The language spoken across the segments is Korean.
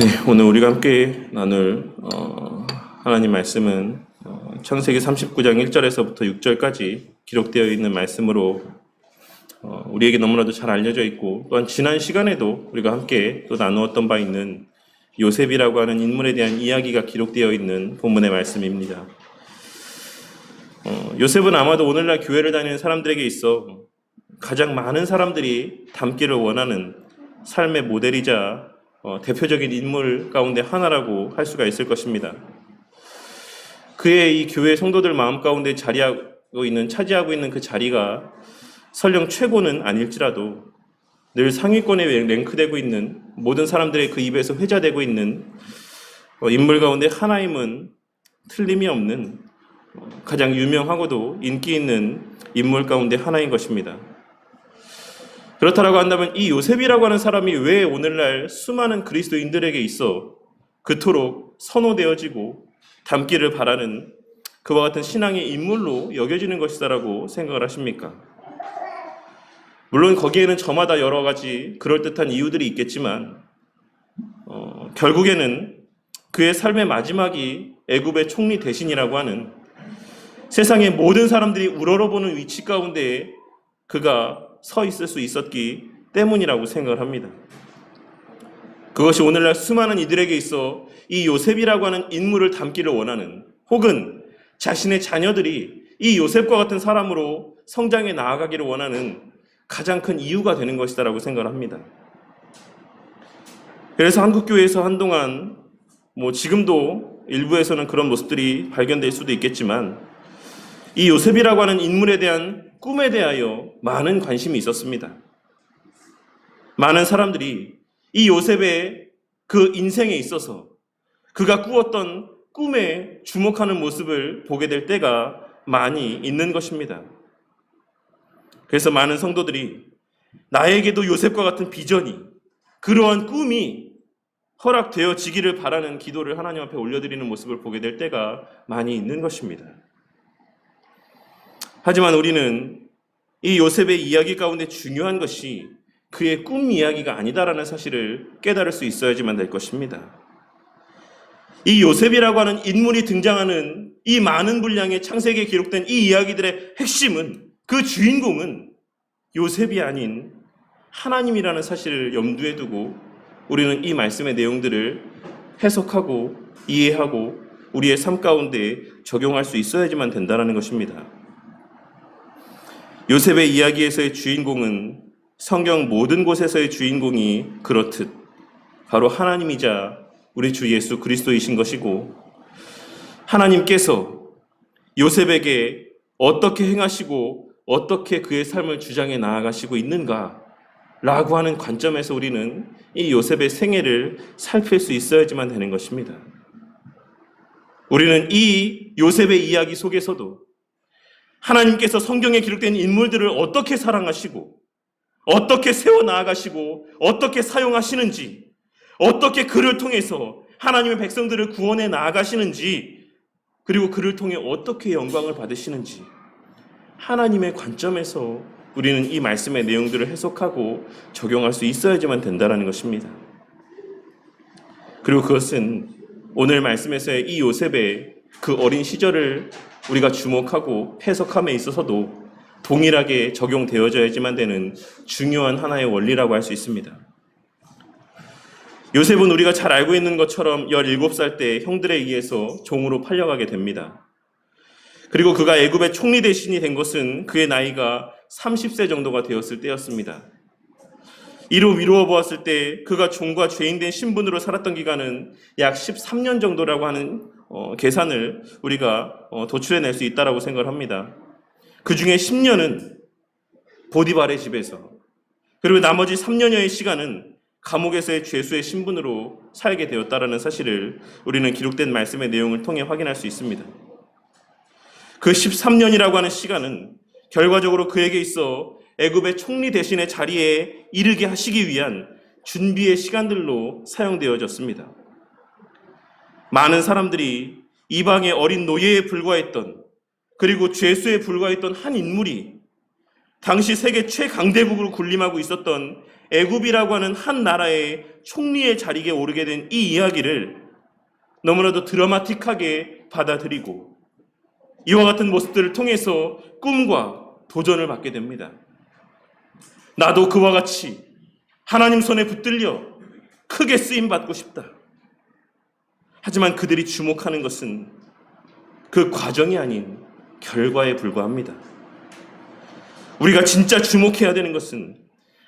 네, 오늘 우리가 함께 나눌 하나님 말씀은 창세기 39장 1절에서부터 6절까지 기록되어 있는 말씀으로 우리에게 너무나도 잘 알려져 있고, 또한 지난 시간에도 우리가 함께 또 나누었던 바 있는 요셉이라고 하는 인물에 대한 이야기가 기록되어 있는 본문의 말씀입니다. 요셉은 아마도 오늘날 교회를 다니는 사람들에게 있어 가장 많은 사람들이 닮기를 원하는 삶의 모델이자 대표적인 인물 가운데 하나라고 할 수가 있을 것입니다. 그의 이 교회 성도들 마음 가운데 차지하고 있는 그 자리가 설령 최고는 아닐지라도 늘 상위권에 랭크되고 있는, 모든 사람들의 그 입에서 회자되고 있는 인물 가운데 하나임은 틀림이 없는 가장 유명하고도 인기 있는 인물 가운데 하나인 것입니다. 그렇다라고 한다면 이 요셉이라고 하는 사람이 왜 오늘날 수많은 그리스도인들에게 있어 그토록 선호되어지고 닮기를 바라는 그와 같은 신앙의 인물로 여겨지는 것이다라고 생각을 하십니까? 물론 거기에는 저마다 여러 가지 그럴듯한 이유들이 있겠지만 결국에는 그의 삶의 마지막이 애굽의 총리 대신이라고 하는 세상의 모든 사람들이 우러러보는 위치 가운데 그가 서 있을 수 있었기 때문이라고 생각을 합니다. 그것이 오늘날 수많은 이들에게 있어 이 요셉이라고 하는 인물을 닮기를 원하는, 혹은 자신의 자녀들이 이 요셉과 같은 사람으로 성장해 나아가기를 원하는 가장 큰 이유가 되는 것이다라고 생각을 합니다. 그래서 한국교회에서 한동안 지금도 일부에서는 그런 모습들이 발견될 수도 있겠지만 이 요셉이라고 하는 인물에 대한 꿈에 대하여 많은 관심이 있었습니다. 많은 사람들이 이 요셉의 그 인생에 있어서 그가 꾸었던 꿈에 주목하는 모습을 보게 될 때가 많이 있는 것입니다. 그래서 많은 성도들이 나에게도 요셉과 같은 비전이, 그러한 꿈이 허락되어지기를 바라는 기도를 하나님 앞에 올려드리는 모습을 보게 될 때가 많이 있는 것입니다. 하지만 우리는 이 요셉의 이야기 가운데 중요한 것이 그의 꿈 이야기가 아니다라는 사실을 깨달을 수 있어야지만 될 것입니다. 이 요셉이라고 하는 인물이 등장하는 이 많은 분량의 창세기에 기록된 이 이야기들의 핵심은, 그 주인공은 요셉이 아닌 하나님이라는 사실을 염두에 두고 우리는 이 말씀의 내용들을 해석하고 이해하고 우리의 삶 가운데 적용할 수 있어야지만 된다는 것입니다. 요셉의 이야기에서의 주인공은 성경 모든 곳에서의 주인공이 그렇듯 바로 하나님이자 우리 주 예수 그리스도이신 것이고, 하나님께서 요셉에게 어떻게 행하시고 어떻게 그의 삶을 주장해 나아가시고 있는가라고 하는 관점에서 우리는 이 요셉의 생애를 살필 수 있어야지만 되는 것입니다. 우리는 이 요셉의 이야기 속에서도 하나님께서 성경에 기록된 인물들을 어떻게 사랑하시고 어떻게 세워나가시고 어떻게 사용하시는지, 어떻게 그를 통해서 하나님의 백성들을 구원해 나아가시는지, 그리고 그를 통해 어떻게 영광을 받으시는지, 하나님의 관점에서 우리는 이 말씀의 내용들을 해석하고 적용할 수 있어야지만 된다는 것입니다. 그리고 그것은 오늘 말씀에서의 이 요셉의 그 어린 시절을 우리가 주목하고 해석함에 있어서도 동일하게 적용되어져야지만 되는 중요한 하나의 원리라고 할 수 있습니다. 요셉은 우리가 잘 알고 있는 것처럼 17살 때 형들에 의해서 종으로 팔려가게 됩니다. 그리고 그가 애굽의 총리 대신이 된 것은 그의 나이가 30세 정도가 되었을 때였습니다. 이로 미루어 보았을 때 그가 종과 죄인된 신분으로 살았던 기간은 약 13년 정도라고 하는 계산을 우리가 도출해낼 수 있다고 생각을 합니다. 그 중에 10년은 보디발의 집에서, 그리고 나머지 3년여의 시간은 감옥에서의 죄수의 신분으로 살게 되었다는 사실을 우리는 기록된 말씀의 내용을 통해 확인할 수 있습니다. 그 13년이라고 하는 시간은 결과적으로 그에게 있어 애굽의 총리 대신의 자리에 이르게 하시기 위한 준비의 시간들로 사용되어졌습니다. 많은 사람들이 이방의 어린 노예에 불과했던, 그리고 죄수에 불과했던 한 인물이 당시 세계 최강대국으로 군림하고 있었던 애굽이라고 하는 한 나라의 총리의 자리에 오르게 된 이 이야기를 너무나도 드라마틱하게 받아들이고 이와 같은 모습들을 통해서 꿈과 도전을 받게 됩니다. 나도 그와 같이 하나님 손에 붙들려 크게 쓰임받고 싶다. 하지만 그들이 주목하는 것은 그 과정이 아닌 결과에 불과합니다. 우리가 진짜 주목해야 되는 것은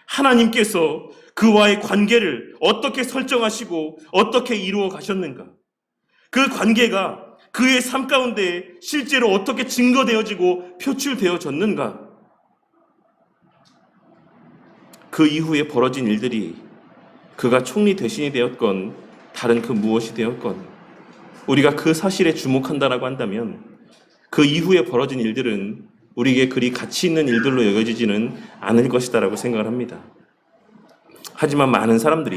하나님께서 그와의 관계를 어떻게 설정하시고 어떻게 이루어 가셨는가. 그 관계가 그의 삶 가운데 실제로 어떻게 증거되어지고 표출되어졌는가. 그 이후에 벌어진 일들이 그가 총리 대신이 되었건 다른 그 무엇이 되었건 우리가 그 사실에 주목한다라고 한다면 그 이후에 벌어진 일들은 우리에게 그리 가치 있는 일들로 여겨지지는 않을 것이다라고 생각을 합니다. 하지만 많은 사람들이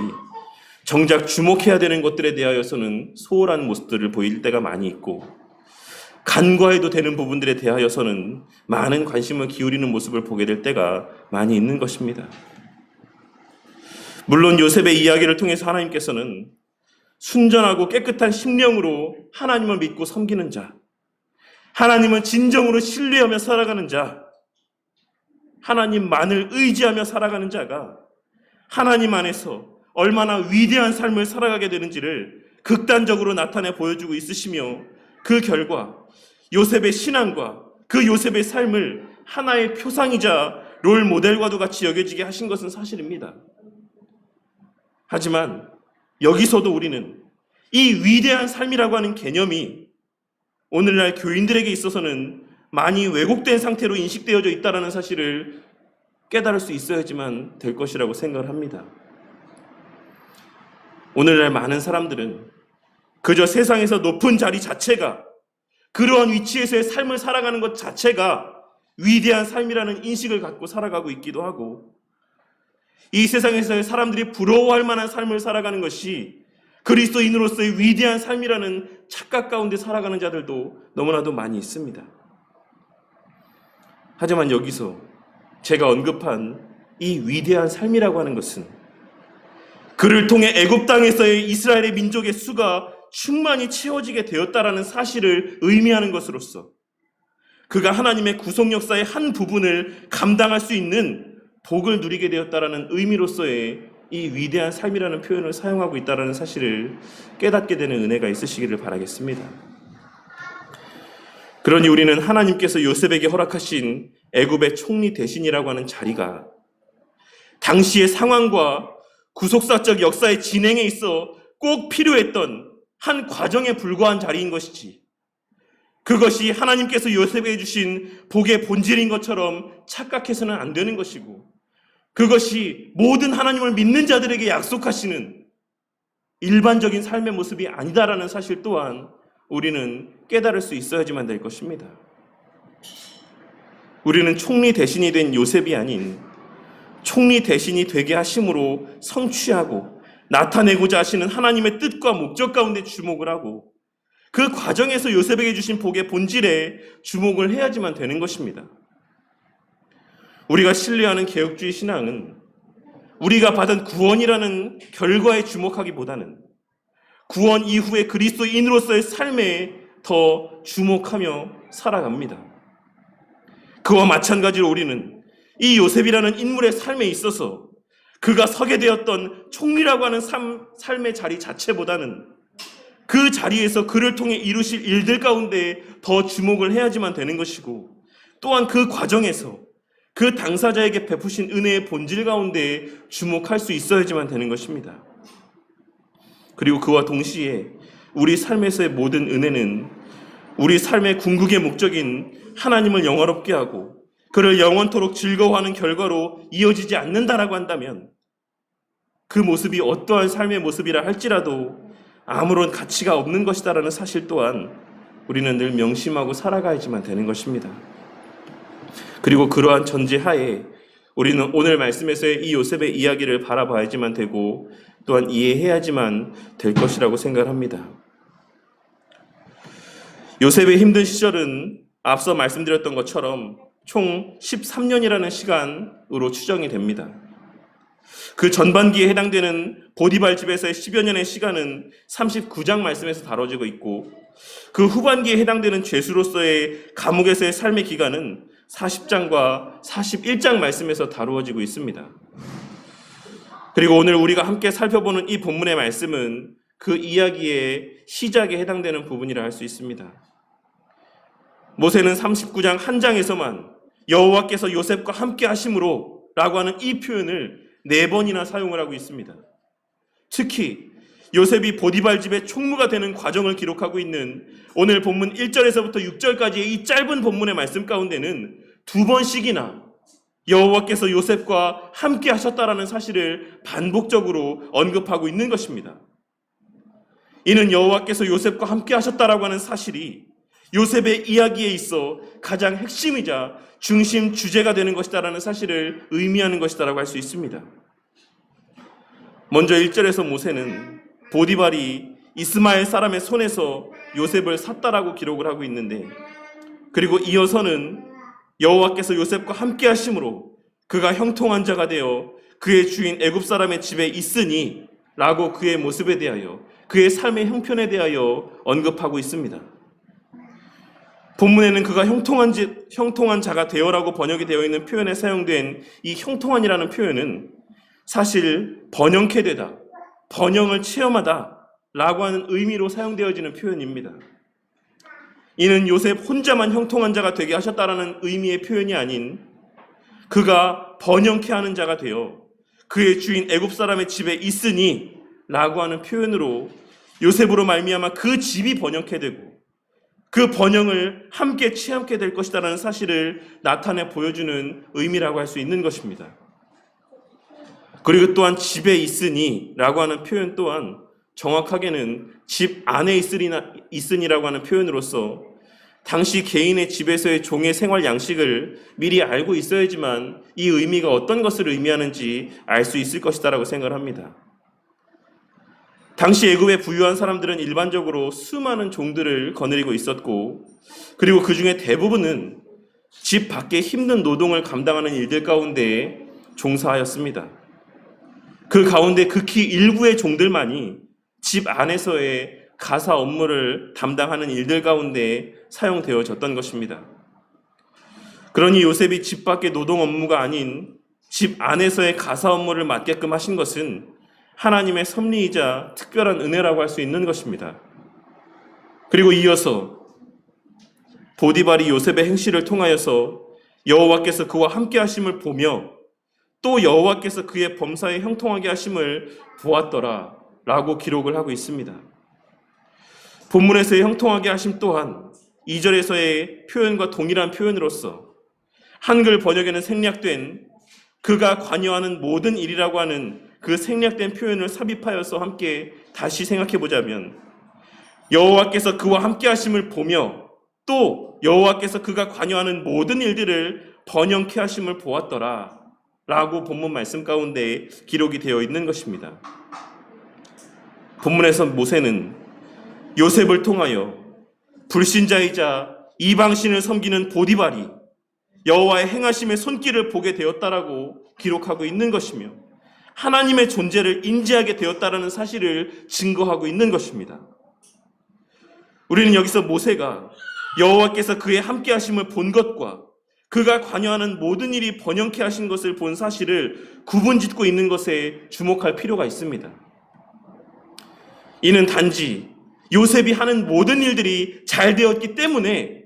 정작 주목해야 되는 것들에 대하여서는 소홀한 모습들을 보일 때가 많이 있고 간과해도 되는 부분들에 대하여서는 많은 관심을 기울이는 모습을 보게 될 때가 많이 있는 것입니다. 물론 요셉의 이야기를 통해서 하나님께서는 순전하고 깨끗한 심령으로 하나님을 믿고 섬기는 자, 하나님은 진정으로 신뢰하며 살아가는 자, 하나님만을 의지하며 살아가는 자가 하나님 안에서 얼마나 위대한 삶을 살아가게 되는지를 극단적으로 나타내 보여주고 있으시며 그 결과 요셉의 신앙과 그 요셉의 삶을 하나의 표상이자 롤 모델과도 같이 여겨지게 하신 것은 사실입니다. 하지만 여기서도 우리는 이 위대한 삶이라고 하는 개념이 오늘날 교인들에게 있어서는 많이 왜곡된 상태로 인식되어져 있다는 사실을 깨달을 수 있어야지만 될 것이라고 생각을 합니다. 오늘날 많은 사람들은 그저 세상에서 높은 자리 자체가 그러한 위치에서의 삶을 살아가는 것 자체가 위대한 삶이라는 인식을 갖고 살아가고 있기도 하고 이 세상에서의 사람들이 부러워할 만한 삶을 살아가는 것이 그리스도인으로서의 위대한 삶이라는 착각 가운데 살아가는 자들도 너무나도 많이 있습니다. 하지만 여기서 제가 언급한 이 위대한 삶이라고 하는 것은 그를 통해 애굽 땅에서의 이스라엘의 민족의 수가 충만히 채워지게 되었다라는 사실을 의미하는 것으로서 그가 하나님의 구속 역사의 한 부분을 감당할 수 있는 복을 누리게 되었다라는 의미로서의 이 위대한 삶이라는 표현을 사용하고 있다라는 사실을 깨닫게 되는 은혜가 있으시기를 바라겠습니다. 그러니 우리는 하나님께서 요셉에게 허락하신 애굽의 총리 대신이라고 하는 자리가 당시의 상황과 구속사적 역사의 진행에 있어 꼭 필요했던 한 과정에 불과한 자리인 것이지 그것이 하나님께서 요셉에게 주신 복의 본질인 것처럼 착각해서는 안 되는 것이고 그것이 모든 하나님을 믿는 자들에게 약속하시는 일반적인 삶의 모습이 아니다라는 사실 또한 우리는 깨달을 수 있어야지만 될 것입니다. 우리는 총리 대신이 된 요셉이 아닌 총리 대신이 되게 하심으로 성취하고 나타내고자 하시는 하나님의 뜻과 목적 가운데 주목을 하고 그 과정에서 요셉에게 주신 복의 본질에 주목을 해야지만 되는 것입니다. 우리가 신뢰하는 개혁주의 신앙은 우리가 받은 구원이라는 결과에 주목하기보다는 구원 이후의 그리스도인으로서의 삶에 더 주목하며 살아갑니다. 그와 마찬가지로 우리는 이 요셉이라는 인물의 삶에 있어서 그가 서게 되었던 총리라고 하는 삶의 자리 자체보다는 그 자리에서 그를 통해 이루실 일들 가운데 더 주목을 해야지만 되는 것이고 또한 그 과정에서 그 당사자에게 베푸신 은혜의 본질 가운데 주목할 수 있어야지만 되는 것입니다. 그리고 그와 동시에 우리 삶에서의 모든 은혜는 우리 삶의 궁극의 목적인 하나님을 영화롭게 하고 그를 영원토록 즐거워하는 결과로 이어지지 않는다라고 한다면 그 모습이 어떠한 삶의 모습이라 할지라도 아무런 가치가 없는 것이다라는 사실 또한 우리는 늘 명심하고 살아가야지만 되는 것입니다. 그리고 그러한 전제하에 우리는 오늘 말씀에서의 이 요셉의 이야기를 바라봐야지만 되고 또한 이해해야지만 될 것이라고 생각합니다. 요셉의 힘든 시절은 앞서 말씀드렸던 것처럼 총 13년이라는 시간으로 추정이 됩니다. 그 전반기에 해당되는 보디발 집에서의 10여 년의 시간은 39장 말씀에서 다뤄지고 있고, 그 후반기에 해당되는 죄수로서의 감옥에서의 삶의 기간은 40장과 41장 말씀에서 다루어지고 있습니다. 그리고 오늘 우리가 함께 살펴보는 이 본문의 말씀은 그 이야기의 시작에 해당되는 부분이라 할 수 있습니다. 모세는 39장 한 장에서만 여호와께서 요셉과 함께 하심으로 라고 하는 이 표현을 4번이나 사용을 하고 있습니다. 특히 요셉이 보디발 집의 총무가 되는 과정을 기록하고 있는 오늘 본문 1절에서부터 6절까지의 이 짧은 본문의 말씀 가운데는 2번씩이나 여호와께서 요셉과 함께 하셨다라는 사실을 반복적으로 언급하고 있는 것입니다. 이는 여호와께서 요셉과 함께 하셨다라고 하는 사실이 요셉의 이야기에 있어 가장 핵심이자 중심 주제가 되는 것이다라는 사실을 의미하는 것이다라고 할 수 있습니다. 먼저 1절에서 모세는 보디발이 이스마엘 사람의 손에서 요셉을 샀다라고 기록을 하고 있는데, 그리고 이어서는 여호와께서 요셉과 함께 하심으로 그가 형통한 자가 되어 그의 주인 애굽 사람의 집에 있으니 라고 그의 모습에 대하여, 그의 삶의 형편에 대하여 언급하고 있습니다. 본문에는 그가 형통한 자가 되어라고 번역이 되어 있는 표현에 사용된 이 형통한이라는 표현은 사실 번영케 되다, 번영을 체험하다 라고 하는 의미로 사용되어지는 표현입니다. 이는 요셉 혼자만 형통한 자가 되게 하셨다라는 의미의 표현이 아닌 그가 번영케 하는 자가 되어 그의 주인 애굽 사람의 집에 있으니 라고 하는 표현으로 요셉으로 말미암아 그 집이 번영케 되고 그 번영을 함께 체험케 될 것이다라는 사실을 나타내 보여주는 의미라고 할 수 있는 것입니다. 그리고 또한 집에 있으니 라고 하는 표현 또한 정확하게는 집 안에 있으니라고 하는 표현으로서 당시 개인의 집에서의 종의 생활 양식을 미리 알고 있어야지만 이 의미가 어떤 것을 의미하는지 알 수 있을 것이다라고 생각을 합니다. 당시 애굽의 부유한 사람들은 일반적으로 수많은 종들을 거느리고 있었고, 그리고 그 중에 대부분은 집 밖에 힘든 노동을 감당하는 일들 가운데 종사하였습니다. 그 가운데 극히 일부의 종들만이 집 안에서의 가사 업무를 담당하는 일들 가운데 사용되어졌던 것입니다. 그러니 요셉이 집 밖의 노동 업무가 아닌 집 안에서의 가사 업무를 맡게끔 하신 것은 하나님의 섭리이자 특별한 은혜라고 할 수 있는 것입니다. 그리고 이어서 보디발이 요셉의 행실을 통하여서 여호와께서 그와 함께 하심을 보며 또 여호와께서 그의 범사에 형통하게 하심을 보았더라 라고 기록을 하고 있습니다. 본문에서의 형통하게 하심 또한 2절에서의 표현과 동일한 표현으로서 한글 번역에는 생략된 그가 관여하는 모든 일이라고 하는 그 생략된 표현을 삽입하여서 함께 다시 생각해 보자면, 여호와께서 그와 함께 하심을 보며 또 여호와께서 그가 관여하는 모든 일들을 번영케 하심을 보았더라 라고 본문 말씀 가운데 기록이 되어 있는 것입니다. 본문에서 모세는 요셉을 통하여 불신자이자 이방신을 섬기는 보디발이 여호와의 행하심의 손길을 보게 되었다라고 기록하고 있는 것이며, 하나님의 존재를 인지하게 되었다라는 사실을 증거하고 있는 것입니다. 우리는 여기서 모세가 여호와께서 그의 함께 하심을 본 것과 그가 관여하는 모든 일이 번영케 하신 것을 본 사실을 구분짓고 있는 것에 주목할 필요가 있습니다. 이는 단지 요셉이 하는 모든 일들이 잘 되었기 때문에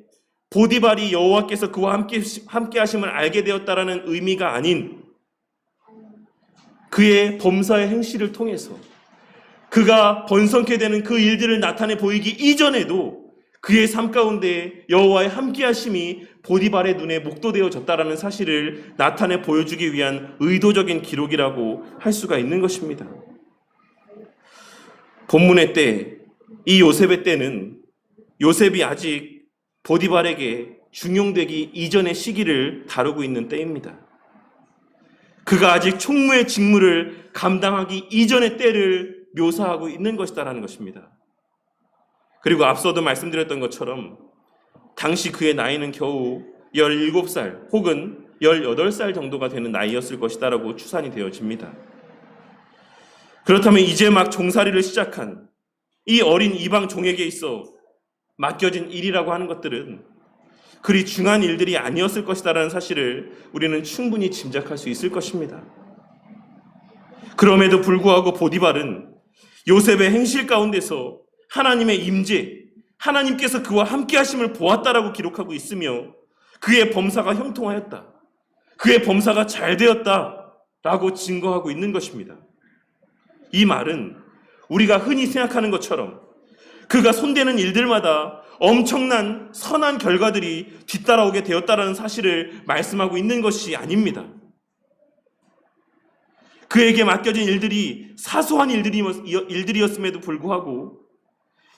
보디발이 여호와께서 그와 함께 하심을 알게 되었다라는 의미가 아닌, 그의 범사의 행실을 통해서 그가 번성케 되는 그 일들을 나타내 보이기 이전에도 그의 삶 가운데 여호와의 함께 하심이 보디발의 눈에 목도되어졌다라는 사실을 나타내 보여주기 위한 의도적인 기록이라고 할 수가 있는 것입니다. 본문의 때, 이 요셉의 때는 요셉이 아직 보디발에게 중용되기 이전의 시기를 다루고 있는 때입니다. 그가 아직 총무의 직무를 감당하기 이전의 때를 묘사하고 있는 것이다라는 것입니다. 그리고 앞서도 말씀드렸던 것처럼 당시 그의 나이는 겨우 17살 혹은 18살 정도가 되는 나이였을 것이다라고 추산이 되어집니다. 그렇다면 이제 막 종살이를 시작한 이 어린 이방 종에게 있어 맡겨진 일이라고 하는 것들은 그리 중요한 일들이 아니었을 것이다라는 사실을 우리는 충분히 짐작할 수 있을 것입니다. 그럼에도 불구하고 보디발은 요셉의 행실 가운데서 하나님의 임재, 하나님께서 그와 함께 하심을 보았다라고 기록하고 있으며 그의 범사가 형통하였다, 그의 범사가 잘 되었다라고 증거하고 있는 것입니다. 이 말은 우리가 흔히 생각하는 것처럼 그가 손대는 일들마다 엄청난 선한 결과들이 뒤따라오게 되었다라는 사실을 말씀하고 있는 것이 아닙니다. 그에게 맡겨진 일들이 사소한 일들이었음에도 불구하고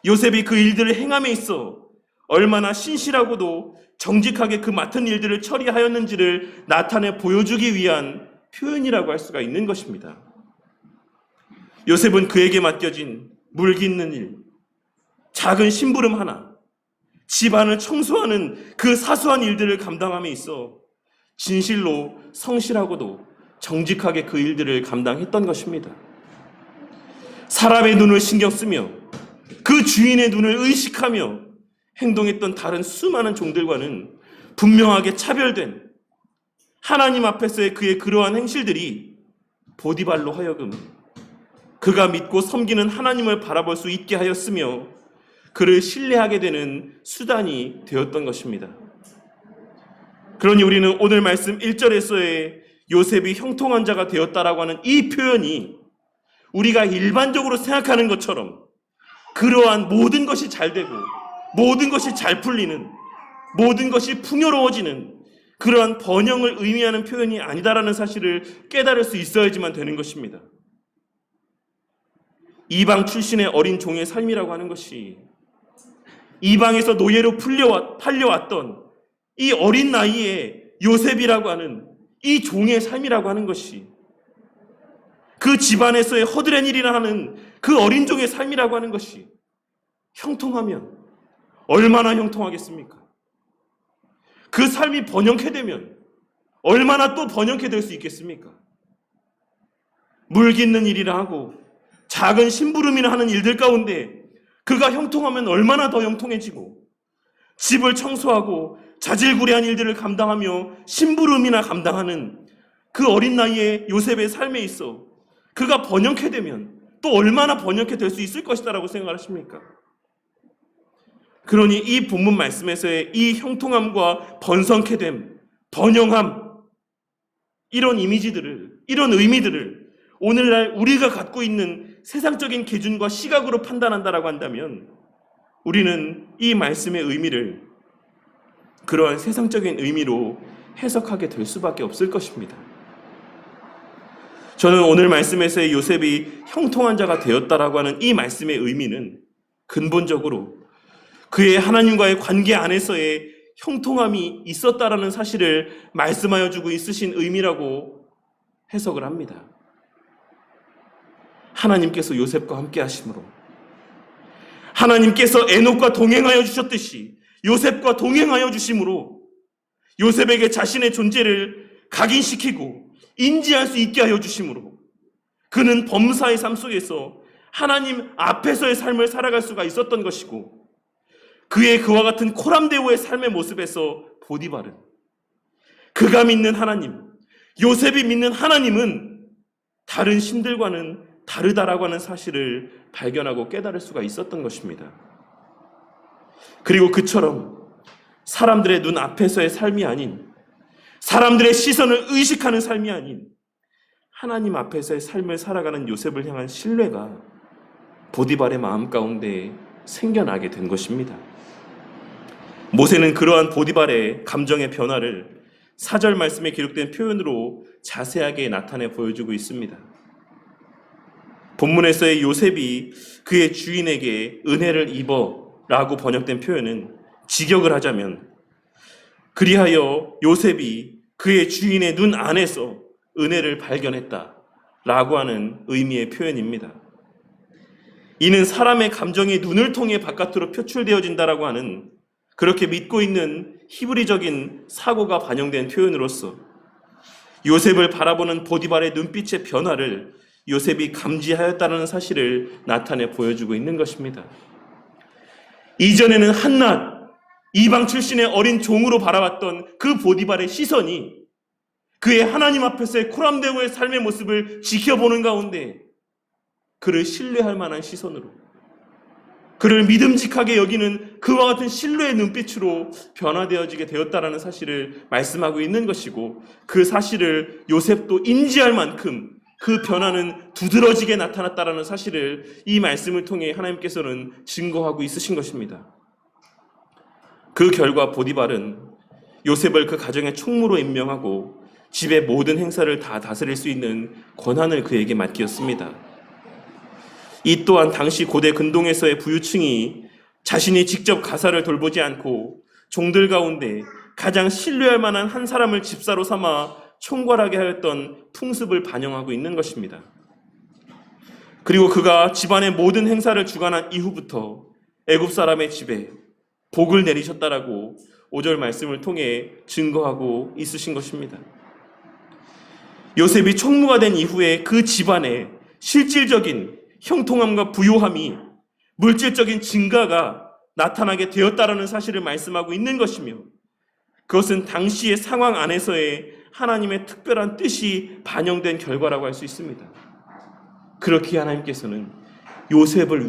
요셉이 그 일들을 행함에 있어 얼마나 신실하고도 정직하게 그 맡은 일들을 처리하였는지를 나타내 보여주기 위한 표현이라고 할 수가 있는 것입니다. 요셉은 그에게 맡겨진 물 깃는 일, 작은 심부름 하나, 집안을 청소하는 그 사소한 일들을 감당함에 있어 진실로 성실하고도 정직하게 그 일들을 감당했던 것입니다. 사람의 눈을 신경 쓰며 그 주인의 눈을 의식하며 행동했던 다른 수많은 종들과는 분명하게 차별된 하나님 앞에서의 그의 그러한 행실들이 보디발로 하여금 그가 믿고 섬기는 하나님을 바라볼 수 있게 하였으며 그를 신뢰하게 되는 수단이 되었던 것입니다. 그러니 우리는 오늘 말씀 1절에서의 요셉이 형통한 자가 되었다라고 하는 이 표현이 우리가 일반적으로 생각하는 것처럼 그러한 모든 것이 잘 되고 모든 것이 잘 풀리는, 모든 것이 풍요로워지는 그러한 번영을 의미하는 표현이 아니다라는 사실을 깨달을 수 있어야지만 되는 것입니다. 이방 출신의 어린 종의 삶이라고 하는 것이 이방에서 노예로 팔려왔던 이 어린 나이에 요셉이라고 하는 이 종의 삶이라고 하는 것이 그 집안에서의 허드렛 일이라 하는 그 어린 종의 삶이라고 하는 것이 형통하면 얼마나 형통하겠습니까? 그 삶이 번영케 되면 얼마나 또 번영케 될 수 있겠습니까? 물 깃는 일이라 하고 작은 심부름이나 하는 일들 가운데 그가 형통하면 얼마나 더 형통해지고 집을 청소하고 자질구레한 일들을 감당하며 심부름이나 감당하는 그 어린 나이에 요셉의 삶에 있어 그가 번영케 되면 또 얼마나 번영케 될 수 있을 것이다라고 생각하십니까? 그러니 이 본문 말씀에서의 이 형통함과 번성케 됨, 번영함, 이런 이미지들을, 이런 의미들을 오늘날 우리가 갖고 있는 세상적인 기준과 시각으로 판단한다라고 한다면 우리는 이 말씀의 의미를 그러한 세상적인 의미로 해석하게 될 수밖에 없을 것입니다. 저는 오늘 말씀에서의 요셉이 형통한 자가 되었다라고 하는 이 말씀의 의미는 근본적으로 그의 하나님과의 관계 안에서의 형통함이 있었다라는 사실을 말씀하여 주고 있으신 의미라고 해석을 합니다. 하나님께서 요셉과 함께 하심으로 하나님께서 에녹과 동행하여 주셨듯이 요셉과 동행하여 주심으로 요셉에게 자신의 존재를 각인시키고 인지할 수 있게 하여 주심으로 그는 범사의 삶 속에서 하나님 앞에서의 삶을 살아갈 수가 있었던 것이고 그의 그와 같은 코람데오의 삶의 모습에서 보디발은 그가 믿는 하나님, 요셉이 믿는 하나님은 다른 신들과는 다르다라고 하는 사실을 발견하고 깨달을 수가 있었던 것입니다. 그리고 그처럼 사람들의 눈 앞에서의 삶이 아닌 사람들의 시선을 의식하는 삶이 아닌 하나님 앞에서의 삶을 살아가는 요셉을 향한 신뢰가 보디발의 마음 가운데 생겨나게 된 것입니다. 모세는 그러한 보디발의 감정의 변화를 4절 말씀에 기록된 표현으로 자세하게 나타내 보여주고 있습니다. 본문에서의 요셉이 그의 주인에게 은혜를 입어 라고 번역된 표현은 직역을 하자면 그리하여 요셉이 그의 주인의 눈 안에서 은혜를 발견했다 라고 하는 의미의 표현입니다. 이는 사람의 감정이 눈을 통해 바깥으로 표출되어진다라고 하는 그렇게 믿고 있는 히브리적인 사고가 반영된 표현으로서 요셉을 바라보는 보디발의 눈빛의 변화를 요셉이 감지하였다는 사실을 나타내 보여주고 있는 것입니다. 이전에는 한낱 이방 출신의 어린 종으로 바라봤던 그 보디발의 시선이 그의 하나님 앞에서의 코람데오의 삶의 모습을 지켜보는 가운데 그를 신뢰할 만한 시선으로, 그를 믿음직하게 여기는 그와 같은 신뢰의 눈빛으로 변화되어지게 되었다는 사실을 말씀하고 있는 것이고, 그 사실을 요셉도 인지할 만큼 그 변화는 두드러지게 나타났다는 사실을 이 말씀을 통해 하나님께서는 증거하고 있으신 것입니다. 그 결과 보디발은 요셉을 그 가정의 총무로 임명하고 집의 모든 행사를 다 다스릴 수 있는 권한을 그에게 맡겼습니다. 이 또한 당시 고대 근동에서의 부유층이 자신이 직접 가사를 돌보지 않고 종들 가운데 가장 신뢰할 만한 한 사람을 집사로 삼아 총괄하게 하였던 풍습을 반영하고 있는 것입니다. 그리고 그가 집안의 모든 행사를 주관한 이후부터 애굽 사람의 집에 복을 내리셨다라고 5절 말씀을 통해 증거하고 있으신 것입니다. 요셉이 총무가 된 이후에 그 집안에 실질적인 형통함과 부요함이, 물질적인 증가가 나타나게 되었다라는 사실을 말씀하고 있는 것이며, 그것은 당시의 상황 안에서의 하나님의 특별한 뜻이 반영된 결과라고 할 수 있습니다. 그렇게 하나님께서는 요셉을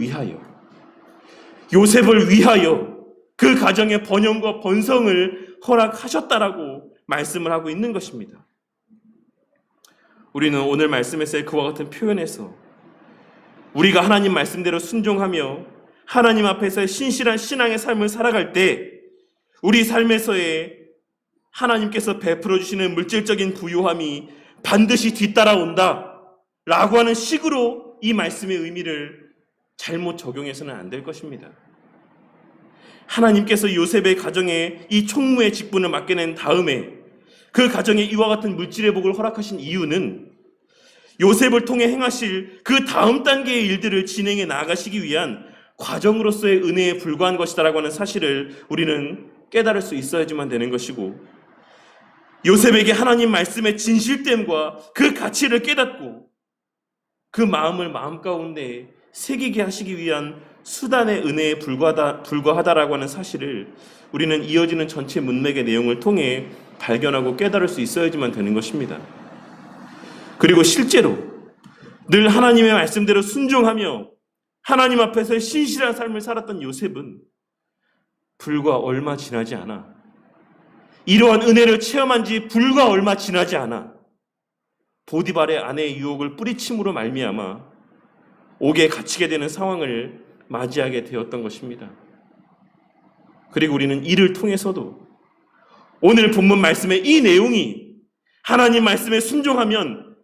위하여 그 가정의 번영과 번성을 허락하셨다라고 말씀을 하고 있는 것입니다. 우리는 오늘 말씀에서의 그와 같은 표현에서 우리가 하나님 말씀대로 순종하며 하나님 앞에서의 신실한 신앙의 삶을 살아갈 때 우리 삶에서의 하나님께서 베풀어 주시는 물질적인 부요함이 반드시 뒤따라온다 라고 하는 식으로 이 말씀의 의미를 잘못 적용해서는 안 될 것입니다. 하나님께서 요셉의 가정에 이 총무의 직분을 맡게 낸 다음에 그 가정에 이와 같은 물질의 복을 허락하신 이유는 요셉을 통해 행하실 그 다음 단계의 일들을 진행해 나가시기 위한 과정으로서의 은혜에 불과한 것이다라고 하는 사실을 우리는 깨달을 수 있어야지만 되는 것이고, 요셉에게 하나님 말씀의 진실됨과 그 가치를 깨닫고 그 마음을 마음 가운데 새기게 하시기 위한 수단의 은혜에 불과하다라고 하는 사실을 우리는 이어지는 전체 문맥의 내용을 통해 발견하고 깨달을 수 있어야지만 되는 것입니다. 그리고 실제로 늘 하나님의 말씀대로 순종하며 하나님 앞에서의 신실한 삶을 살았던 요셉은 불과 얼마 지나지 않아, 이러한 은혜를 체험한 지 불과 얼마 지나지 않아 보디발의 아내의 유혹을 뿌리침으로 말미암아 옥에 갇히게 되는 상황을 맞이하게 되었던 것입니다. 그리고 우리는 이를 통해서도 오늘 본문 말씀의 이 내용이 하나님 말씀에 순종하면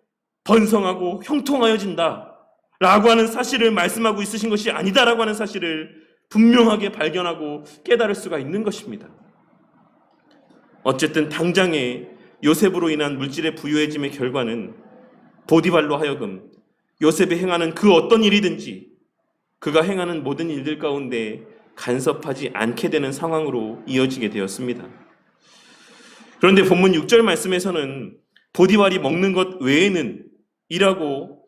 번성하고 형통하여진다 라고 하는 사실을 말씀하고 있으신 것이 아니다라고 하는 사실을 분명하게 발견하고 깨달을 수가 있는 것입니다. 어쨌든 당장의 요셉으로 인한 물질의 부유해짐의 결과는 보디발로 하여금 요셉이 행하는 그 어떤 일이든지 그가 행하는 모든 일들 가운데 간섭하지 않게 되는 상황으로 이어지게 되었습니다. 그런데 본문 6절 말씀에서는 보디발이 먹는 것 외에는 이라고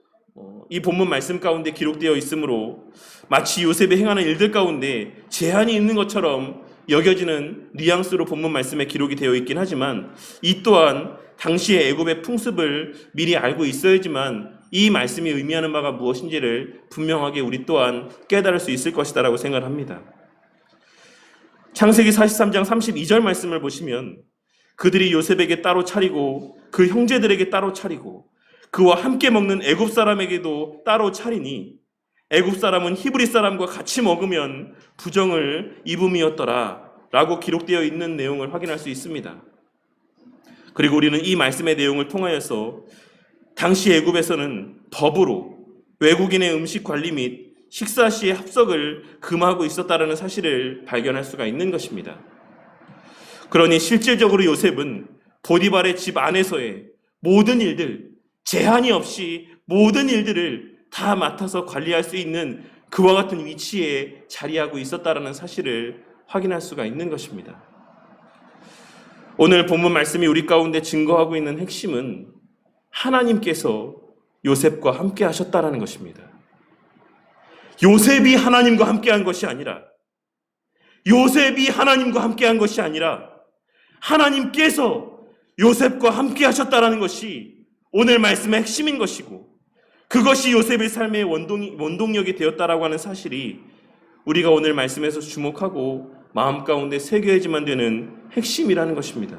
이 본문 말씀 가운데 기록되어 있으므로 마치 요셉이 행하는 일들 가운데 제한이 있는 것처럼 여겨지는 뉘앙스로 본문 말씀에 기록이 되어 있긴 하지만, 이 또한 당시의 애굽의 풍습을 미리 알고 있어야지만 이 말씀이 의미하는 바가 무엇인지를 분명하게 우리 또한 깨달을 수 있을 것이다라고 생각을 합니다. 창세기 43장 32절 말씀을 보시면 그들이 요셉에게 따로 차리고 그 형제들에게 따로 차리고 그와 함께 먹는 애굽 사람에게도 따로 차리니 애굽 사람은 히브리 사람과 같이 먹으면 부정을 입음이었더라 라고 기록되어 있는 내용을 확인할 수 있습니다. 그리고 우리는 이 말씀의 내용을 통하여서 당시 애굽에서는 법으로 외국인의 음식 관리 및 식사 시의 합석을 금하고 있었다는 사실을 발견할 수가 있는 것입니다. 그러니 실질적으로 요셉은 보디발의 집 안에서의 모든 일들, 제한이 없이 모든 일들을 다 맡아서 관리할 수 있는 그와 같은 위치에 자리하고 있었다는 사실을 확인할 수가 있는 것입니다. 오늘 본문 말씀이 우리 가운데 증거하고 있는 핵심은 하나님께서 요셉과 함께 하셨다라는 것입니다. 요셉이 하나님과 함께한 것이 아니라, 요셉이 하나님과 함께한 것이 아니라 하나님께서 요셉과 함께 하셨다라는 것이 오늘 말씀의 핵심인 것이고, 그것이 요셉의 삶의 원동력이 되었다라고 하는 사실이 우리가 오늘 말씀에서 주목하고 마음 가운데 새겨야지만 되는 핵심이라는 것입니다.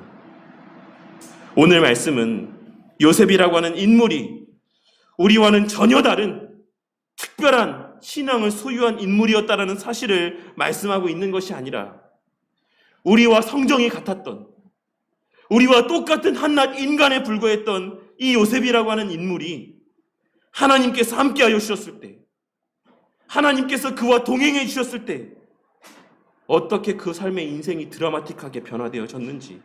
오늘 말씀은 요셉이라고 하는 인물이 우리와는 전혀 다른 특별한 신앙을 소유한 인물이었다라는 사실을 말씀하고 있는 것이 아니라, 우리와 성정이 같았던, 우리와 똑같은 한낱 인간에 불과했던 이 요셉이라고 하는 인물이 하나님께서 함께하여 주셨을 때, 하나님께서 그와 동행해 주셨을 때 어떻게 그 삶의 인생이 드라마틱하게 변화되어졌는지,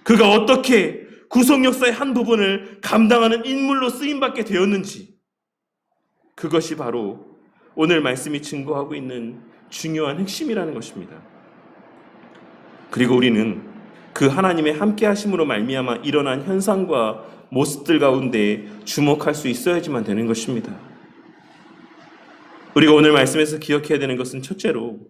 그가 어떻게 구속 역사의 한 부분을 감당하는 인물로 쓰임받게 되었는지, 그것이 바로 오늘 말씀이 증거하고 있는 중요한 핵심이라는 것입니다. 그리고 우리는 그 하나님의 함께 하심으로 말미암아 일어난 현상과 모습들 가운데 주목할 수 있어야지만 되는 것입니다. 우리가 오늘 말씀에서 기억해야 되는 것은, 첫째로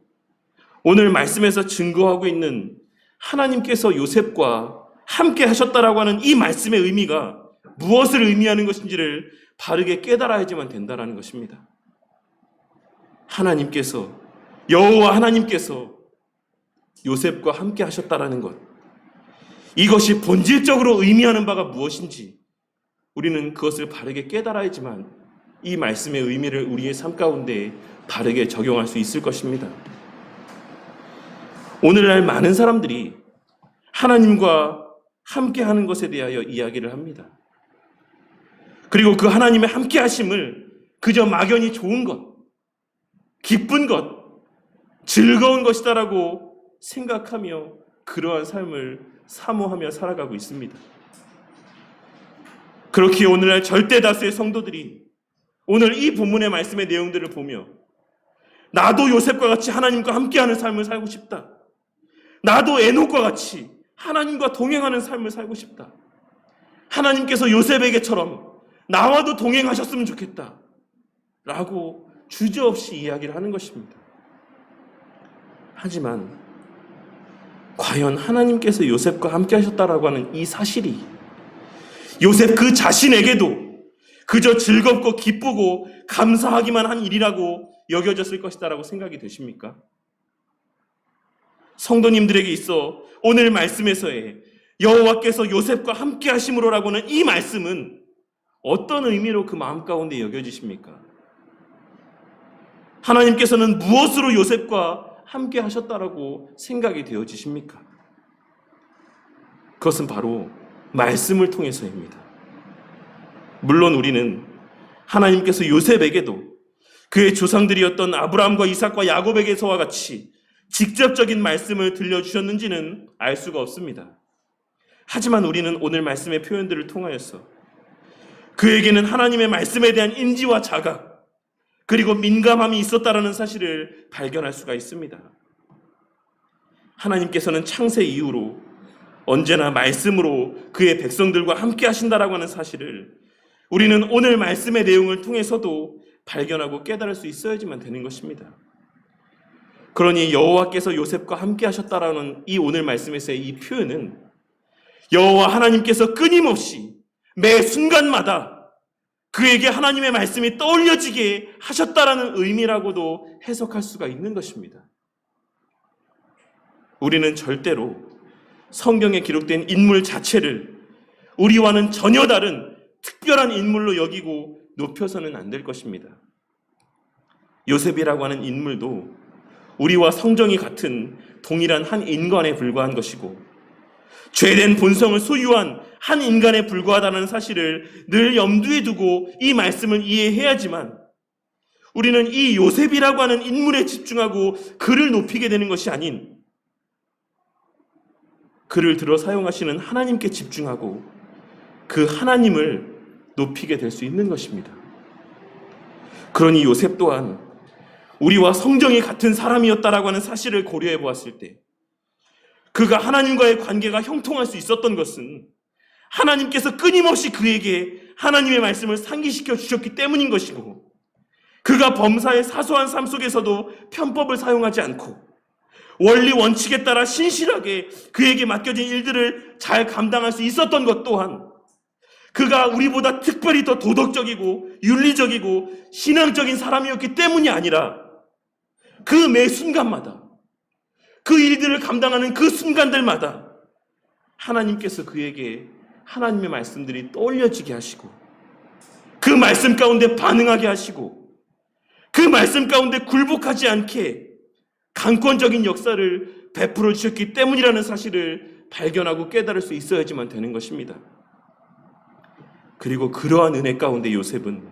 오늘 말씀에서 증거하고 있는 하나님께서 요셉과 함께 하셨다라고 하는 이 말씀의 의미가 무엇을 의미하는 것인지를 바르게 깨달아야지만 된다라는 것입니다. 하나님께서, 여호와 하나님께서 요셉과 함께 하셨다라는 것, 이것이 본질적으로 의미하는 바가 무엇인지 우리는 그것을 바르게 깨달아야지만 이 말씀의 의미를 우리의 삶 가운데 바르게 적용할 수 있을 것입니다. 오늘날 많은 사람들이 하나님과 함께하는 것에 대하여 이야기를 합니다. 그리고 그 하나님의 함께하심을 그저 막연히 좋은 것, 기쁜 것, 즐거운 것이다라고 생각하며 그러한 삶을 사모하며 살아가고 있습니다. 그렇기에 오늘날 절대 다수의 성도들이 오늘 이 본문의 말씀의 내용들을 보며, 나도 요셉과 같이 하나님과 함께하는 삶을 살고 싶다, 나도 에녹과 같이 하나님과 동행하는 삶을 살고 싶다, 하나님께서 요셉에게처럼 나와도 동행하셨으면 좋겠다 라고 주저없이 이야기를 하는 것입니다. 하지만 과연 하나님께서 요셉과 함께 하셨다라고 하는 이 사실이 요셉 그 자신에게도 그저 즐겁고 기쁘고 감사하기만 한 일이라고 여겨졌을 것이다라고 생각이 되십니까? 성도님들에게 있어 오늘 말씀에서의 여호와께서 요셉과 함께 하심으로라고는 이 말씀은 어떤 의미로 그 마음 가운데 여겨지십니까? 하나님께서는 무엇으로 요셉과 함께 하셨다라고 생각이 되어지십니까? 그것은 바로 말씀을 통해서입니다. 물론 우리는 하나님께서 요셉에게도 그의 조상들이었던 아브라함과 이삭과 야곱에게서와 같이 직접적인 말씀을 들려주셨는지는 알 수가 없습니다. 하지만 우리는 오늘 말씀의 표현들을 통하여서 그에게는 하나님의 말씀에 대한 인지와 자각, 그리고 민감함이 있었다라는 사실을 발견할 수가 있습니다. 하나님께서는 창세 이후로 언제나 말씀으로 그의 백성들과 함께 하신다라고 하는 사실을 우리는 오늘 말씀의 내용을 통해서도 발견하고 깨달을 수 있어야지만 되는 것입니다. 그러니 여호와께서 요셉과 함께 하셨다라는 이 오늘 말씀에서의 이 표현은 여호와 하나님께서 끊임없이 매 순간마다 그에게 하나님의 말씀이 떠올려지게 하셨다라는 의미라고도 해석할 수가 있는 것입니다. 우리는 절대로 성경에 기록된 인물 자체를 우리와는 전혀 다른 특별한 인물로 여기고 높여서는 안 될 것입니다. 요셉이라고 하는 인물도 우리와 성정이 같은 동일한 한 인간에 불과한 것이고, 죄된 본성을 소유한 한 인간에 불과하다는 사실을 늘 염두에 두고 이 말씀을 이해해야지만 우리는 이 요셉이라고 하는 인물에 집중하고 그를 높이게 되는 것이 아닌 그를 들어 사용하시는 하나님께 집중하고 그 하나님을 높이게 될 수 있는 것입니다. 그러니 요셉 또한 우리와 성정이 같은 사람이었다라고 하는 사실을 고려해 보았을 때 그가 하나님과의 관계가 형통할 수 있었던 것은 하나님께서 끊임없이 그에게 하나님의 말씀을 상기시켜 주셨기 때문인 것이고, 그가 범사의 사소한 삶 속에서도 편법을 사용하지 않고 원리 원칙에 따라 신실하게 그에게 맡겨진 일들을 잘 감당할 수 있었던 것 또한 그가 우리보다 특별히 더 도덕적이고 윤리적이고 신앙적인 사람이었기 때문이 아니라 그 매 순간마다 그 일들을 감당하는 그 순간들마다 하나님께서 그에게 하나님의 말씀들이 떠올려지게 하시고 그 말씀 가운데 반응하게 하시고 그 말씀 가운데 굴복하지 않게 강권적인 역사를 베풀어 주셨기 때문이라는 사실을 발견하고 깨달을 수 있어야지만 되는 것입니다. 그리고 그러한 은혜 가운데 요셉은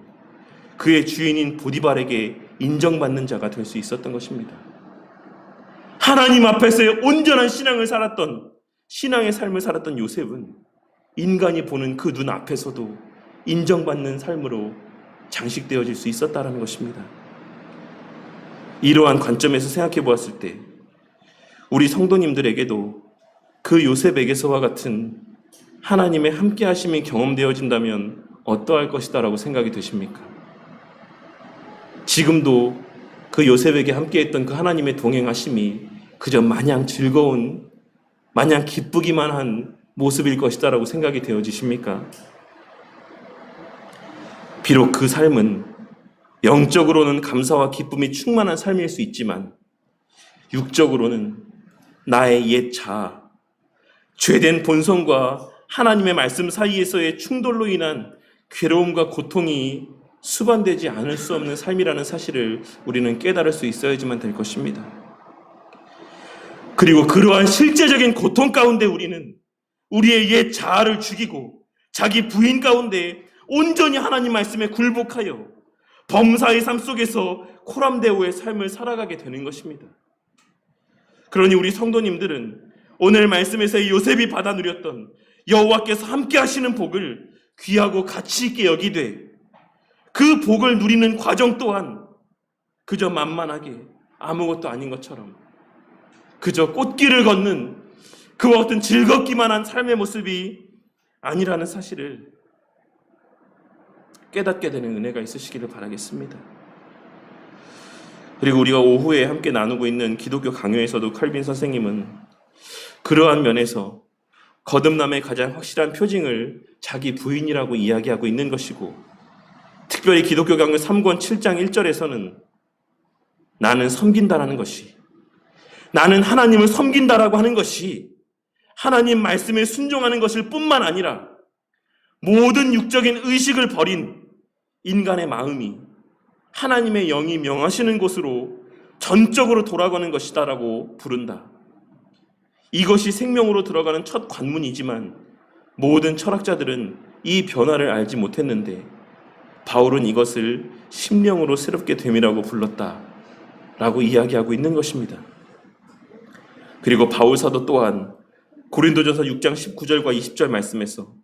그의 주인인 보디발에게 인정받는 자가 될 수 있었던 것입니다. 하나님 앞에서의 온전한 신앙을 살았던, 신앙의 삶을 살았던 요셉은 인간이 보는 그 눈 앞에서도 인정받는 삶으로 장식되어질 수 있었다는 것입니다. 이러한 관점에서 생각해 보았을 때 우리 성도님들에게도 그 요셉에게서와 같은 하나님의 함께 하심이 경험되어진다면 어떠할 것이다 라고 생각이 드십니까? 지금도 그 요셉에게 함께했던 그 하나님의 동행하심이 그저 마냥 즐거운, 마냥 기쁘기만 한 모습일 것이다 라고 생각이 되어지십니까? 비록 그 삶은 영적으로는 감사와 기쁨이 충만한 삶일 수 있지만 육적으로는 나의 옛 자아, 죄된 본성과 하나님의 말씀 사이에서의 충돌로 인한 괴로움과 고통이 수반되지 않을 수 없는 삶이라는 사실을 우리는 깨달을 수 있어야지만 될 것입니다. 그리고 그러한 실제적인 고통 가운데 우리는 우리의 옛 자아를 죽이고 자기 부인 가운데 온전히 하나님 말씀에 굴복하여 범사의 삶 속에서 코람데오의 삶을 살아가게 되는 것입니다. 그러니 우리 성도님들은 오늘 말씀에서 요셉이 받아 누렸던 여호와께서 함께 하시는 복을 귀하고 가치 있게 여기되 그 복을 누리는 과정 또한 그저 만만하게 아무것도 아닌 것처럼 그저 꽃길을 걷는 그와 같은 즐겁기만 한 삶의 모습이 아니라는 사실을 깨닫게 되는 은혜가 있으시기를 바라겠습니다. 그리고 우리가 오후에 함께 나누고 있는 기독교 강요에서도 칼빈 선생님은 그러한 면에서 거듭남의 가장 확실한 표징을 자기 부인이라고 이야기하고 있는 것이고, 특별히 기독교 강요 3권 7장 1절에서는 나는 섬긴다라는 것이, 나는 하나님을 섬긴다라고 하는 것이 하나님 말씀에 순종하는 것일 뿐만 아니라 모든 육적인 의식을 버린 인간의 마음이 하나님의 영이 명하시는 곳으로 전적으로 돌아가는 것이다라고 부른다. 이것이 생명으로 들어가는 첫 관문이지만 모든 철학자들은 이 변화를 알지 못했는데 바울은 이것을 심령으로 새롭게 됨이라고 불렀다라고 이야기하고 있는 것입니다. 그리고 바울 사도 또한 고린도전서 6장 19절과 20절 말씀에서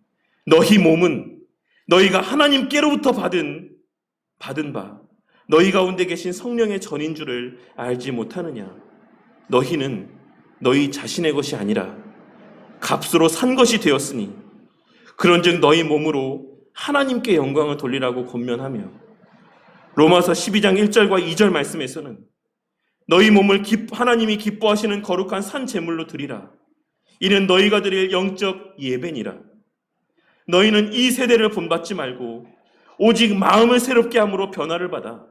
너희 몸은 너희가 하나님께로부터 받은 바 너희 가운데 계신 성령의 전인 줄을 알지 못하느냐. 너희는 너희 자신의 것이 아니라 값으로 산 것이 되었으니 그런즉 너희 몸으로 하나님께 영광을 돌리라고 권면하며, 로마서 12장 1절과 2절 말씀에서는 너희 몸을 하나님이 기뻐하시는 거룩한 산 제물로 드리라. 이는 너희가 드릴 영적 예배니라. 너희는 이 세대를 본받지 말고 오직 마음을 새롭게 함으로 변화를 받아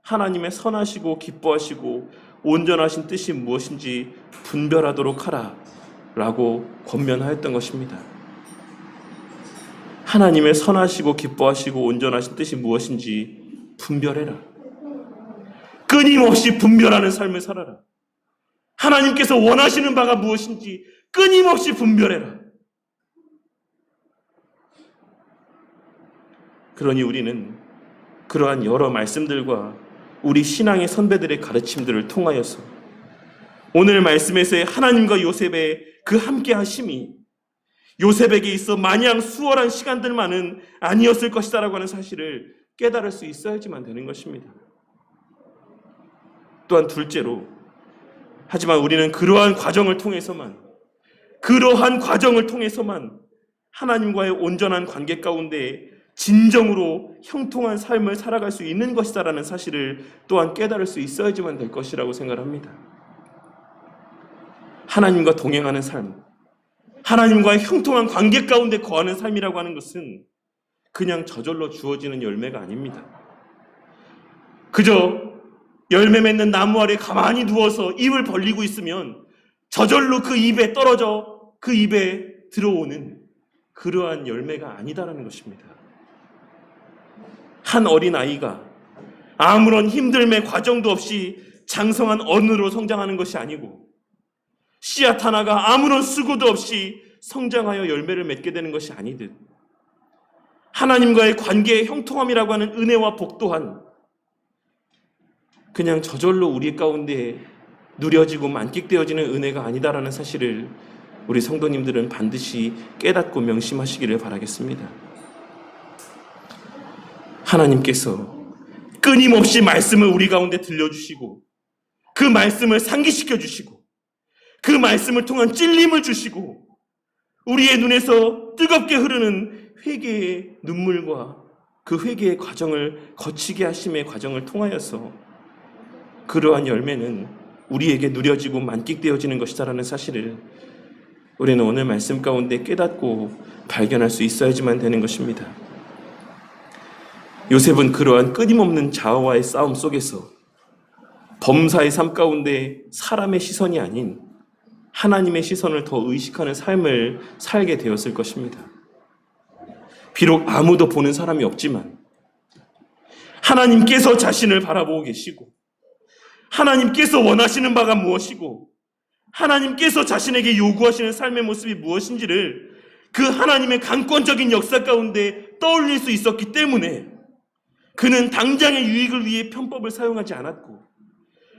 하나님의 선하시고 기뻐하시고 온전하신 뜻이 무엇인지 분별하도록 하라 라고 권면하였던 것입니다. 하나님의 선하시고 기뻐하시고 온전하신 뜻이 무엇인지 분별해라. 끊임없이 분별하는 삶을 살아라. 하나님께서 원하시는 바가 무엇인지 끊임없이 분별해라. 그러니 우리는 그러한 여러 말씀들과 우리 신앙의 선배들의 가르침들을 통하여서 오늘 말씀에서의 하나님과 요셉의 그 함께 하심이 요셉에게 있어 마냥 수월한 시간들만은 아니었을 것이다라고 하는 사실을 깨달을 수 있어야지만 되는 것입니다. 또한 둘째로, 하지만 우리는 그러한 과정을 통해서만 하나님과의 온전한 관계 가운데 진정으로 형통한 삶을 살아갈 수 있는 것이다라는 사실을 또한 깨달을 수 있어야지만 될 것이라고 생각합니다. 하나님과 동행하는 삶, 하나님과의 형통한 관계 가운데 거하는 삶이라고 하는 것은 그냥 저절로 주어지는 열매가 아닙니다. 그저 열매 맺는 나무 아래 가만히 누워서 입을 벌리고 있으면 저절로 그 입에 떨어져 그 입에 들어오는 그러한 열매가 아니다라는 것입니다. 한 어린아이가 아무런 힘듦의 과정도 없이 장성한 어른으로 성장하는 것이 아니고, 씨앗 하나가 아무런 수고도 없이 성장하여 열매를 맺게 되는 것이 아니듯, 하나님과의 관계의 형통함이라고 하는 은혜와 복 또한 그냥 저절로 우리 가운데 누려지고 만끽되어지는 은혜가 아니다라는 사실을 우리 성도님들은 반드시 깨닫고 명심하시기를 바라겠습니다. 하나님께서 끊임없이 말씀을 우리 가운데 들려주시고, 그 말씀을 상기시켜 주시고, 그 말씀을 통한 찔림을 주시고, 우리의 눈에서 뜨겁게 흐르는 회개의 눈물과 그 회개의 과정을 거치게 하심의 과정을 통하여서 그러한 열매는 우리에게 누려지고 만끽되어지는 것이다라는 사실을 우리는 오늘 말씀 가운데 깨닫고 발견할 수 있어야지만 되는 것입니다. 요셉은 그러한 끊임없는 자아와의 싸움 속에서 범사의 삶 가운데 사람의 시선이 아닌 하나님의 시선을 더 의식하는 삶을 살게 되었을 것입니다. 비록 아무도 보는 사람이 없지만 하나님께서 자신을 바라보고 계시고, 하나님께서 원하시는 바가 무엇이고, 하나님께서 자신에게 요구하시는 삶의 모습이 무엇인지를 그 하나님의 강권적인 역사 가운데 떠올릴 수 있었기 때문에 그는 당장의 유익을 위해 편법을 사용하지 않았고,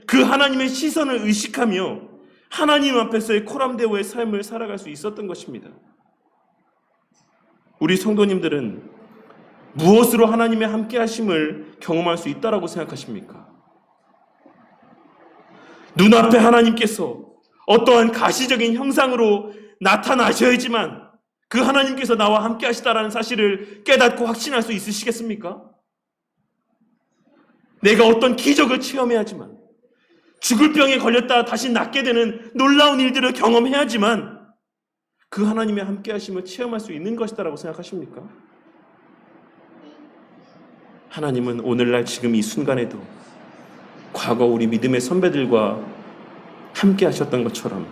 그 하나님의 시선을 의식하며 하나님 앞에서의 코람데오의 삶을 살아갈 수 있었던 것입니다. 우리 성도님들은 무엇으로 하나님의 함께 하심을 경험할 수 있다라고 생각하십니까? 눈앞에 하나님께서 어떠한 가시적인 형상으로 나타나셔야지만 그 하나님께서 나와 함께 하시다라는 사실을 깨닫고 확신할 수 있으시겠습니까? 내가 어떤 기적을 체험해야지만, 죽을 병에 걸렸다 다시 낫게 되는 놀라운 일들을 경험해야지만 그 하나님의 함께 하심을 체험할 수 있는 것이다라고 생각하십니까? 하나님은 오늘날 지금 이 순간에도 과거 우리 믿음의 선배들과 함께 하셨던 것처럼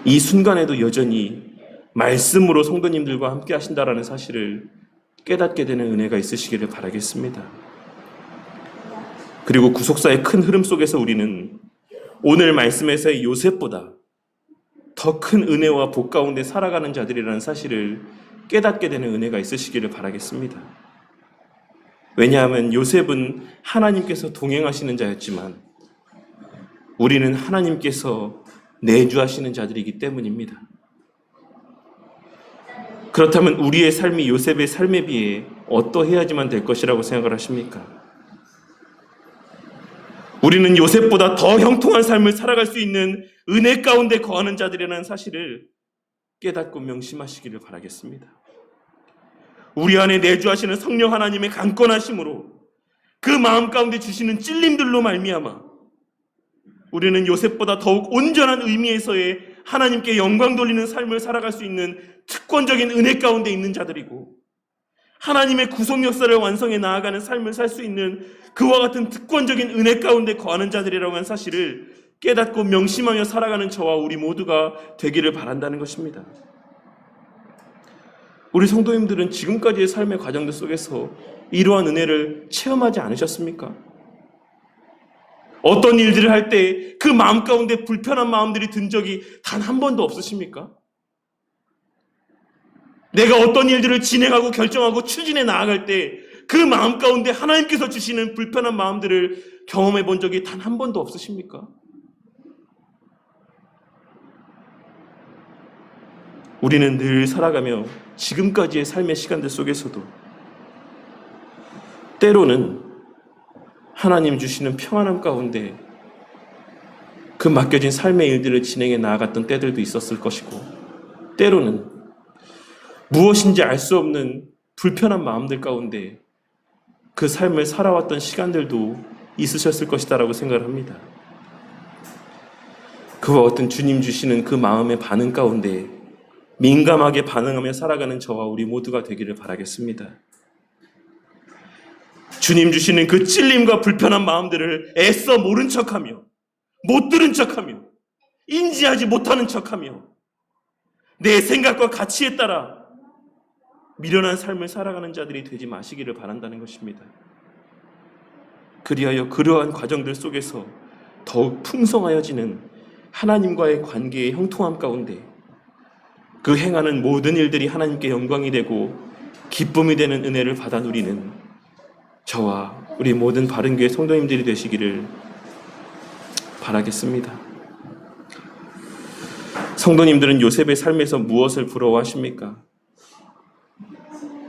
이 순간에도 여전히 말씀으로 성도님들과 함께 하신다라는 사실을 깨닫게 되는 은혜가 있으시기를 바라겠습니다. 그리고 구속사의 큰 흐름 속에서 우리는 오늘 말씀에서의 요셉보다 더 큰 은혜와 복 가운데 살아가는 자들이라는 사실을 깨닫게 되는 은혜가 있으시기를 바라겠습니다. 왜냐하면 요셉은 하나님께서 동행하시는 자였지만 우리는 하나님께서 내주하시는 자들이기 때문입니다. 그렇다면 우리의 삶이 요셉의 삶에 비해 어떠해야지만 될 것이라고 생각을 하십니까? 우리는 요셉보다 더 형통한 삶을 살아갈 수 있는 은혜 가운데 거하는 자들이라는 사실을 깨닫고 명심하시기를 바라겠습니다. 우리 안에 내주하시는 성령 하나님의 강권하심으로 그 마음 가운데 주시는 찔림들로 말미암아 우리는 요셉보다 더욱 온전한 의미에서의 하나님께 영광 돌리는 삶을 살아갈 수 있는 특권적인 은혜 가운데 있는 자들이고, 하나님의 구속 역사를 완성해 나아가는 삶을 살 수 있는 그와 같은 특권적인 은혜 가운데 거하는 자들이라고 하는 사실을 깨닫고 명심하며 살아가는 저와 우리 모두가 되기를 바란다는 것입니다. 우리 성도님들은 지금까지의 삶의 과정들 속에서 이러한 은혜를 체험하지 않으셨습니까? 어떤 일들을 할 때 그 마음 가운데 불편한 마음들이 든 적이 단 한 번도 없으십니까? 내가 어떤 일들을 진행하고 결정하고 추진해 나아갈 때 그 마음 가운데 하나님께서 주시는 불편한 마음들을 경험해 본 적이 단 한 번도 없으십니까? 우리는 늘 살아가며 지금까지의 삶의 시간들 속에서도 때로는 하나님 주시는 평안함 가운데 그 맡겨진 삶의 일들을 진행해 나아갔던 때들도 있었을 것이고, 때로는 무엇인지 알 수 없는 불편한 마음들 가운데 그 삶을 살아왔던 시간들도 있으셨을 것이다라고 생각을 합니다. 그와 같은 주님 주시는 그 마음의 반응 가운데 민감하게 반응하며 살아가는 저와 우리 모두가 되기를 바라겠습니다. 주님 주시는 그 찔림과 불편한 마음들을 애써 모른 척하며, 못 들은 척하며, 인지하지 못하는 척하며 내 생각과 가치에 따라 미련한 삶을 살아가는 자들이 되지 마시기를 바란다는 것입니다. 그리하여 그러한 과정들 속에서 더욱 풍성하여지는 하나님과의 관계의 형통함 가운데 그 행하는 모든 일들이 하나님께 영광이 되고 기쁨이 되는 은혜를 받아 누리는 저와 우리 모든 바른교회 성도님들이 되시기를 바라겠습니다. 성도님들은 요셉의 삶에서 무엇을 부러워하십니까?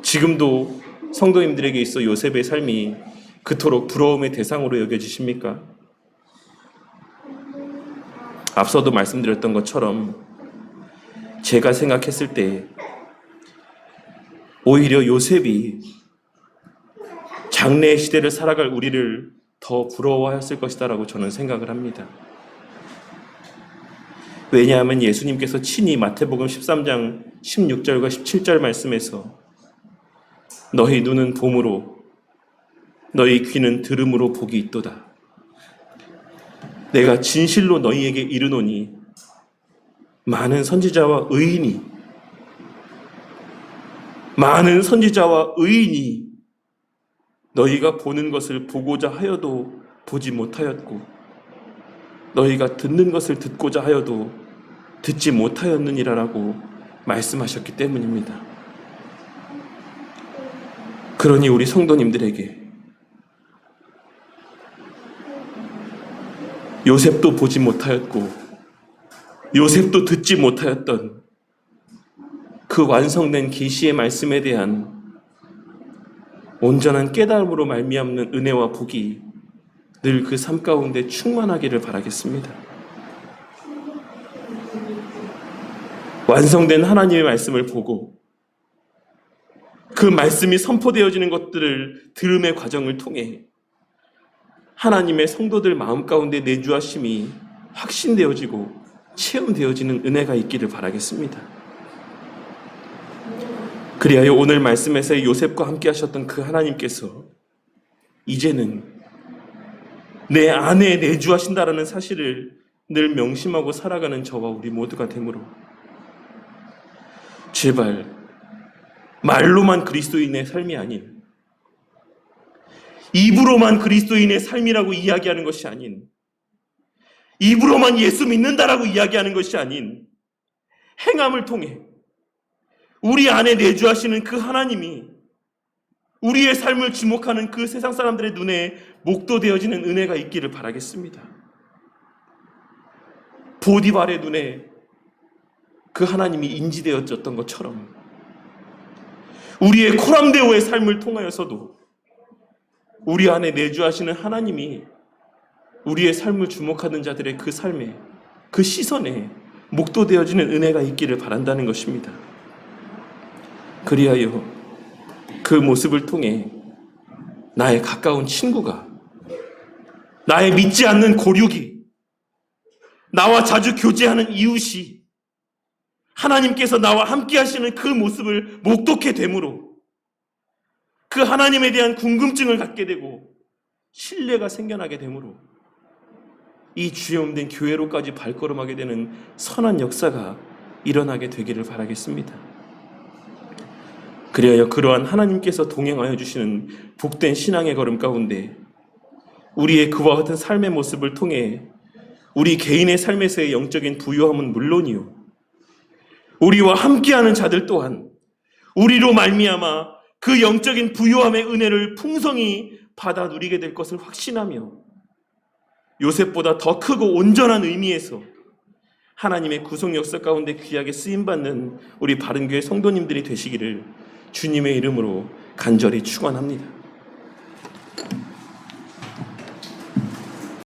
지금도 성도님들에게 있어 요셉의 삶이 그토록 부러움의 대상으로 여겨지십니까? 앞서도 말씀드렸던 것처럼 제가 생각했을 때 오히려 요셉이 장래의 시대를 살아갈 우리를 더 부러워하였을 것이다라고 저는 생각을 합니다. 왜냐하면 예수님께서 친히 마태복음 13장 16절과 17절 말씀에서 너희 눈은 봄으로 너희 귀는 들음으로 복이 있도다. 내가 진실로 너희에게 이르노니 많은 선지자와 의인이 너희가 보는 것을 보고자 하여도 보지 못하였고 너희가 듣는 것을 듣고자 하여도 듣지 못하였느니라라고 말씀하셨기 때문입니다. 그러니 우리 성도님들에게 요셉도 보지 못하였고 요셉도 듣지 못하였던 그 완성된 계시의 말씀에 대한 온전한 깨달음으로 말미암는 은혜와 복이 늘 그 삶 가운데 충만하기를 바라겠습니다. 완성된 하나님의 말씀을 보고 그 말씀이 선포되어지는 것들을 들음의 과정을 통해 하나님의 성도들 마음 가운데 내주하심이 확신되어지고 체험되어지는 은혜가 있기를 바라겠습니다. 그리하여 오늘 말씀에서 요셉과 함께 하셨던 그 하나님께서 이제는 내 안에 내주하신다라는 사실을 늘 명심하고 살아가는 저와 우리 모두가 되므로 제발 말로만 그리스도인의 삶이 아닌, 입으로만 그리스도인의 삶이라고 이야기하는 것이 아닌, 입으로만 예수 믿는다라고 이야기하는 것이 아닌 행함을 통해 우리 안에 내주하시는 그 하나님이 우리의 삶을 주목하는 그 세상 사람들의 눈에 목도되어지는 은혜가 있기를 바라겠습니다. 보디발의 눈에 그 하나님이 인지되어졌던 것처럼 우리의 코람데오의 삶을 통하여서도 우리 안에 내주하시는 하나님이 우리의 삶을 주목하는 자들의 그 삶에, 그 시선에 목도되어지는 은혜가 있기를 바란다는 것입니다. 그리하여 그 모습을 통해 나의 가까운 친구가, 나의 믿지 않는 고륙이, 나와 자주 교제하는 이웃이 하나님께서 나와 함께 하시는 그 모습을 목도케 되므로 그 하나님에 대한 궁금증을 갖게 되고 신뢰가 생겨나게 되므로 이 주염된 교회로까지 발걸음하게 되는 선한 역사가 일어나게 되기를 바라겠습니다. 그리하여 그러한 하나님께서 동행하여 주시는 복된 신앙의 걸음 가운데 우리의 그와 같은 삶의 모습을 통해 우리 개인의 삶에서의 영적인 부유함은 물론이요, 우리와 함께하는 자들 또한 우리로 말미암아 그 영적인 부유함의 은혜를 풍성히 받아 누리게 될 것을 확신하며 요셉보다 더 크고 온전한 의미에서 하나님의 구속 역사 가운데 귀하게 쓰임받는 우리 바른교회 성도님들이 되시기를 주님의 이름으로 간절히 축원합니다.